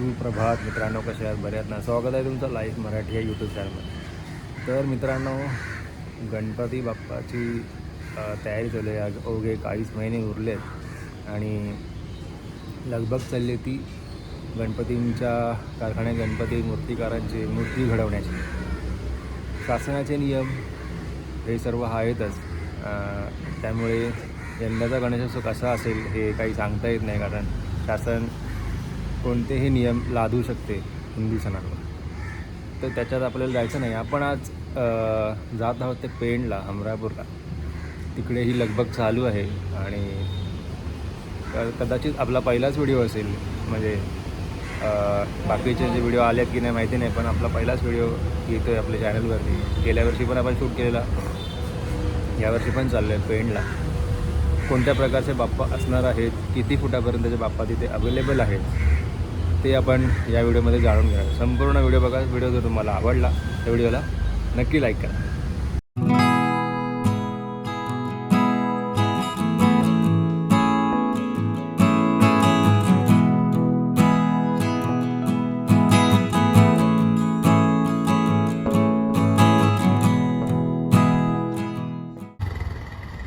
सुप्रभात मित्रांनो, कसे आहात? बरे आहात ना? स्वागत आहे तुमचं लाईव्ह मराठी या यूट्यूब चॅनलमध्ये. तर मित्रांनो, गणपती बाप्पाची तयारी चालू आहे. अवघे 40 महिने उरले आहेत आणि लगबग चालली ती गणपतींच्या कारखान्यात गणपती मूर्तिकारांची मूर्ती घडवण्याची. शासनाचे नियम हे सर्व आहेतच, त्यामुळे यंदाचा गणेशोत्सव कसा असेल हे काही सांगता येत नाही, कारण शासन कोणतेही नियम लादू शकते हिंदू सणांवर. तर त्याच्यात आपल्याला जायचं नाही. आपण आज जात आहोत ते पेणला, हमरापूरला. तिकडे ही लगबग चालू आहे आणि कदाचित आपला पहिलाच व्हिडिओ असेल, म्हणजे बाकीचे जे व्हिडिओ आले आहेत की नाही माहिती नाही, पण आपला पहिलाच व्हिडिओ येतो आहे आपल्या चॅनलवरती. गेल्या वर्षी पण आपण शूट केलेला, यावर्षी पण चाललो आहे पेणला. कोणत्या प्रकारचे बाप्पा असणार आहेत, किती फुटापर्यंतचे बाप्पा तिथे अवेलेबल आहेत, ते आपण या व्हिडिओमध्ये जाणून घेणार. संपूर्ण व्हिडिओ बघा. व्हिडिओ जर तुम्हाला आवडला त्या व्हिडिओला नक्की लाईक करा.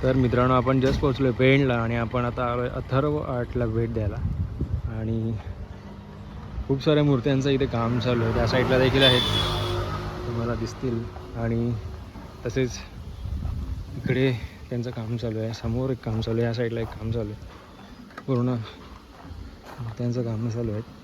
तर मित्रांनो, आपण जस्ट पोहोचलो आहे पेणला आणि आपण आता आलो आहे अथर्व आर्टला भेट द्यायला. आणि खूप साऱ्या मूर्त्यांचं इथे काम चालू आहे. त्या साईडला देखील आहेत, तुम्हाला दिसतील. आणि तसेच इकडे त्यांचं काम चालू आहे. समोर एक काम चालू आहे, या साईडला एक काम चालू आहे. पूर्ण मूर्त्यांचं काम चालू आहे.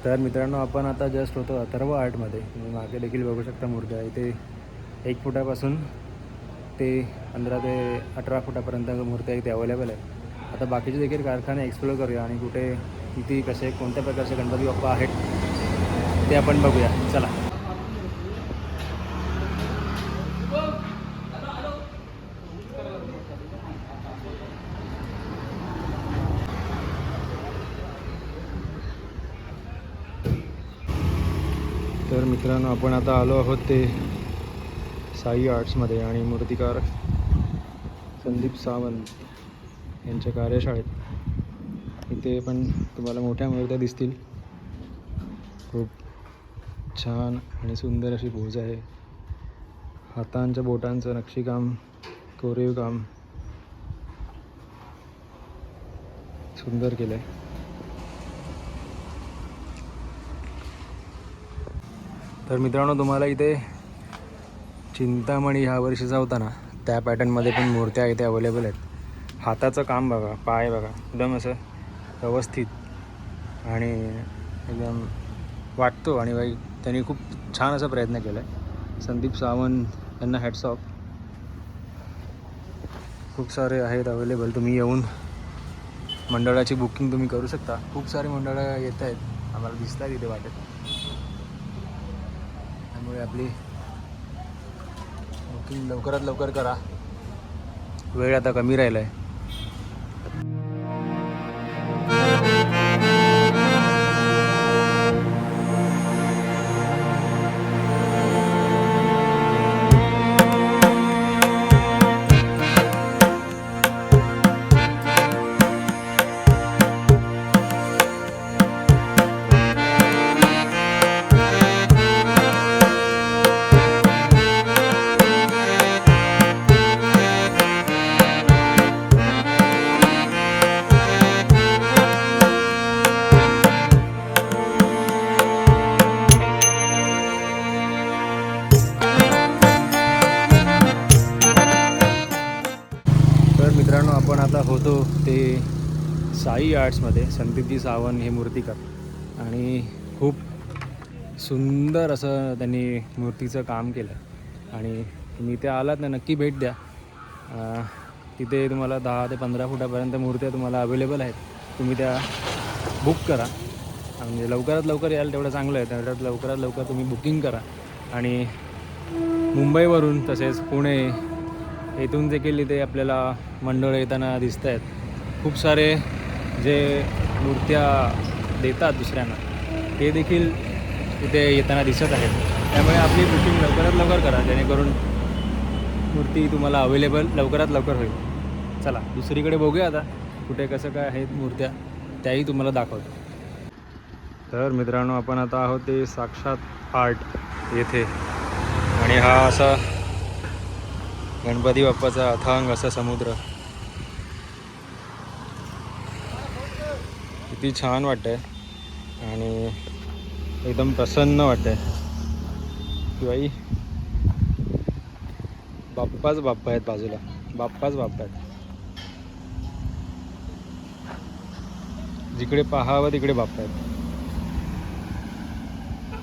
तर मित्रांनो, आपण आता जस्ट होतो अथर्व आर्टमध्ये. तुम्ही मागे देखील बघू शकता मूर्त्या. इथे 1 फुटापासून ते 15 ते 18 फुटापर्यंत मूर्त्या इथे अवेलेबल आहेत. आता बाकीचे देखील कारखाने एक्सप्लोर करूया आणि कुठे किती कसे कोणत्या प्रकारचे गणपती बाप्पा आहेत ते आपण बघूया. चला. तर मित्रांनो, आपण आता आलो आहोत ते साई आर्ट्समध्ये आणि मूर्तिकार संदीप सावंत यांच्या कार्यशाळेत. इथे पण तुम्हाला मोठ्या मूर्त्या दिसतील. खूप छान आणि सुंदर अशी पोज आहे. हातांच्या बोटांचं नक्षीकाम, कोरीव काम सुंदर केलं आहे. तर मित्रांनो, तुम्हाला इथे चिंतामणी ह्या वर्षीचा होता ना, त्या पॅटर्नमध्ये पण मूर्त्या इथे अवेलेबल आहेत. हाताचं काम बघा, पाय बघा, एकदम असं व्यवस्थित आणि एकदम वाटतो. आणि बाई त्यांनी खूप छान असा प्रयत्न केला आहे. संदीप सावंत यांना हॅट्स ऑफ. खूप सारे आहेत अवेलेबल. तुम्ही येऊन मंडळाची बुकिंग तुम्ही करू शकता. खूप सारे मंडळं येत आहेत, आम्हाला दिसत आहेत इथे वाटेत. त्यामुळे आपली बुकिंग लवकरात लवकर करा. वेळ आता कमी राहिला आहे. आपण आता होतो ते साई आर्ट्समध्ये. संदीपजी सावंत हे मूर्तिकार आणि खूप सुंदर असं त्यांनी मूर्तीचं काम केलं आहे. आणि तुम्ही इथे आलात ना, नक्की भेट द्या. तिथे तुम्हाला 10 ते 15 फुटापर्यंत मूर्त्या तुम्हाला अवेलेबल आहेत. तुम्ही त्या बुक करा. म्हणजे लवकरात लवकर याल तेवढं चांगलं आहे. त्याच्यात लवकरात लवकर तुम्ही बुकिंग करा. आणि मुंबईवरून तसेच पुणे येथून देखील इथे आपल्याला मंडळ येताना दिसत आहेत. खूप सारे जे मूर्त्या देतात दुसऱ्यांना ते देखील इथे येताना दिसत आहेत. त्यामुळे आपली बुकिंग लवकरात लवकर करा, जेणेकरून मूर्ती तुम्हाला अवेलेबल लवकरात लवकर होईल. चला दुसरीकडे बघूया आता कुठे कसं काय आहेत मूर्त्या, त्याही तुम्हाला दाखवतो. तर मित्रांनो, आपण आता आहोत ते साक्षात आर्ट येथे. आणि हा असा गणपती बाप्पाचा अथांग असा समुद्र. किती छान वाटतंय आणि एकदम प्रसन्न वाटतंय की बाई बाप्पाच बाप्पा आहेत बाजूला, बाप्पाच बाप्पा आहेत. जिकडे पाहावं तिकडे बाप्पा आहेत.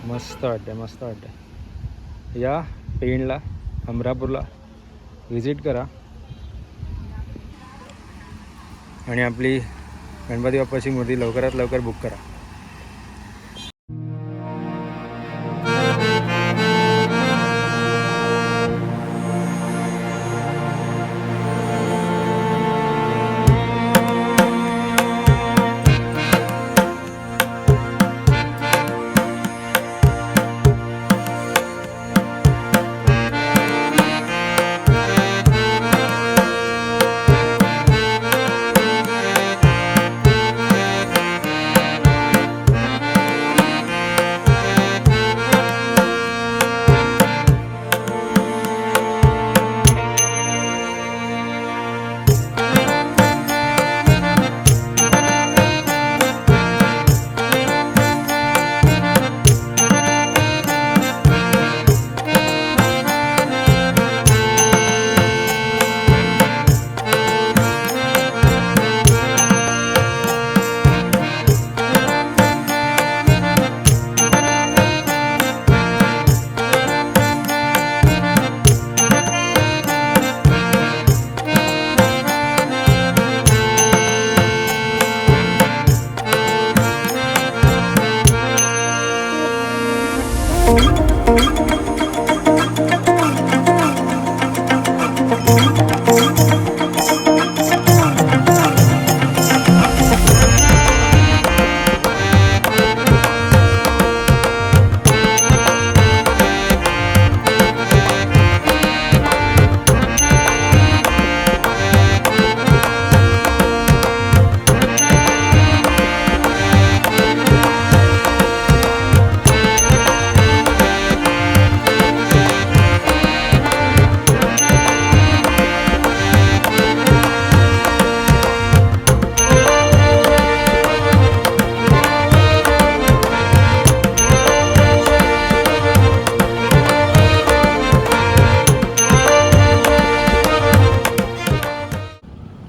मस्त वाटतंय, मस्त वाटतंय. या पेणला, अमरापूरला व्हिजिट करा आणि आपली गणपती बाप्पाची मूर्ती लवकरात लवकर बुक करा.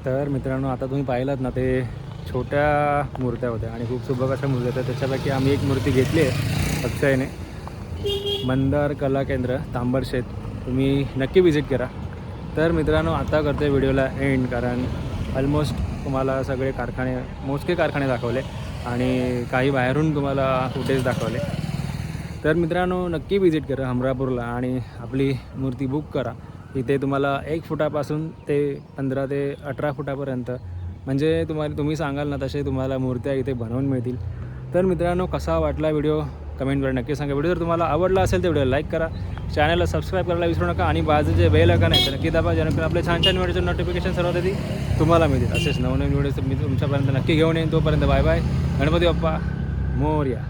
तर मित्रांनो, आता तुम्ही पाहिलात ना, ते छोट्या मूर्त्या होत्या आणि खूप सुबक अशा मूर्त्या होत्या. त्याच्यापैकी आम्ही एक मूर्ती घेतली आहे अक्षयने. मंदार कला केंद्र, तांबरशेत. तुम्ही नक्की विजिट करा. तर मित्रांनो, आता करतो आहे व्हिडिओला एंड, कारण ऑलमोस्ट तुम्हाला सगळे कारखाने, मोजके कारखाने दाखवले आणि काही बाहेरून तुम्हाला फुटेज दाखवले. तर मित्रांनो, नक्की विजिट करा अमरापूरला आणि आपली मूर्ती बुक करा. इथे तुम्हाला 1 फुटापासून ते 15 ते 18 फुटापर्यंत, म्हणजे तुम्ही सांगाल ना तसे तुम्हाला मूर्त्या इथे बनवून मिळतील. तर मित्रांनो, कसा वाटला व्हिडिओ कमेंटवर नक्की सांगा. व्हिडिओ जर तुम्हाला आवडला असेल तर व्हिडिओला लाईक करा, चॅनलला सबस्क्राईब करायला विसरू नका आणि बाजूचे बेल आयकॉन आहे तर नक्की दाबा, जेणेकरून आपले छान छान व्हिडिओचे नोटिफिकेशन सर्वात आधी तुम्हाला मिळतील. असेच नवनवीन व्हिडिओज मी तुमच्यापर्यंत नक्की घेऊन येईन. तोपर्यंत बाय बाय. गणपती बाप्पा मोरया.